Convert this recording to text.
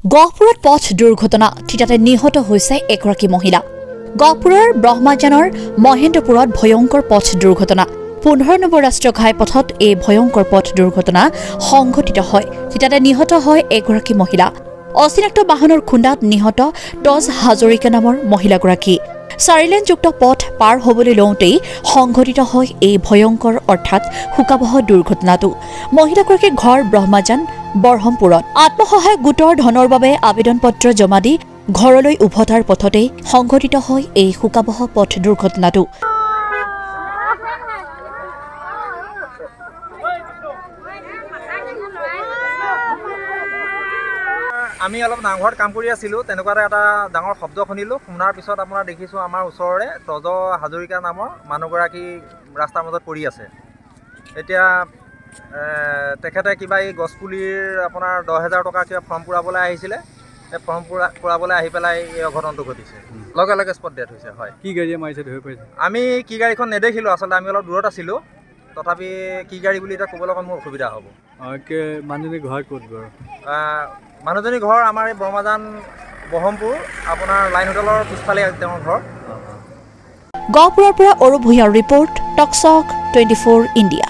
গহপুৰত পথ দুৰ্ঘটনা থিতাতে নিহত হৈছে এগৰাকী মহিলা। গহপুৰৰ ব্ৰহ্মাজানৰ মহেন্দ্ৰপুৰত ভয়ংকৰ পথ দুৰ্ঘটনা। 15 নম্বৰ ৰাষ্ট্ৰীয় ঘাইপথত এই ভয়ংকৰ পথ দুৰ্ঘটনা সংঘটিত হয়। থিতাতে নিহত হয় এগৰাকী মহিলা। অচিনাক্ত বাহনৰ খুন্দাত নিহত টজ হাজৰিকা নামৰ মহিলাগৰাকী। 4-লেনযুক্ত পথ পাৰ হ'বলৈ লওঁতেই সংঘটিত হয় এই ভয়ংকৰ অৰ্থাৎ শোকাবহ দুৰ্ঘটনাটো। মহিলাগৰাকীৰ ঘৰ ব্ৰহ্মাজান বৰহমপুৰত। আত্মসহায়ক গোটৰ ধনৰ বাবে আবেদন পত্ৰ জমা দি ঘৰলৈ উভতাৰ পথতেই সংঘটিত হয় এই শোকাবহ পথ দুৰ্ঘটনাটো। আমি অলপ নামঘৰত কাম কৰি আছিলোঁ, তেনেকুৱাতে এটা ডাঙৰ শব্দ শুনিলোঁ। শুনাৰ পিছত আপোনাৰ দেখিছোঁ আমাৰ ওচৰৰে টজ হাজৰিকা নামৰ মানুহগৰাকী ৰাস্তাৰ মাজত পৰি আছে। এতিয়া তেখেতে কিবা এই গছপুলিৰ আপোনাৰ 10,000 টকা কিবা ফৰ্ম পূৰাবলৈ আহিছিলে। সেই ফৰ্ম পূৰাবলৈ আহি পেলাই এই অঘটনটো ঘটিছে। লগে লগে স্পট ডেথ হৈছে। হয়, কি গাড়ীয়ে মাৰিছে ধৰিব পাৰিছে? আমি কি গাড়ীখন নেদেখিলোঁ, আচলতে আমি অলপ দূৰত আছিলোঁ। তথাপি কি গাড়ী বুলি এতিয়া ক'বলৈ অকণ মোৰ অসুবিধা হ'ব। মানুহজনী ঘৰ ক'ত বাৰু? মানুহজনী ঘৰ আমাৰ এই ব্ৰহ্মাজান বহমপুৰ, আপোনাৰ লাইন হোটেলৰ পিছফালে তেওঁৰ ঘৰ। গহপুৰৰ পৰা অৰূপ ভূঞাৰ ৰিপৰ্ট, টকছক 24 ইণ্ডিয়া।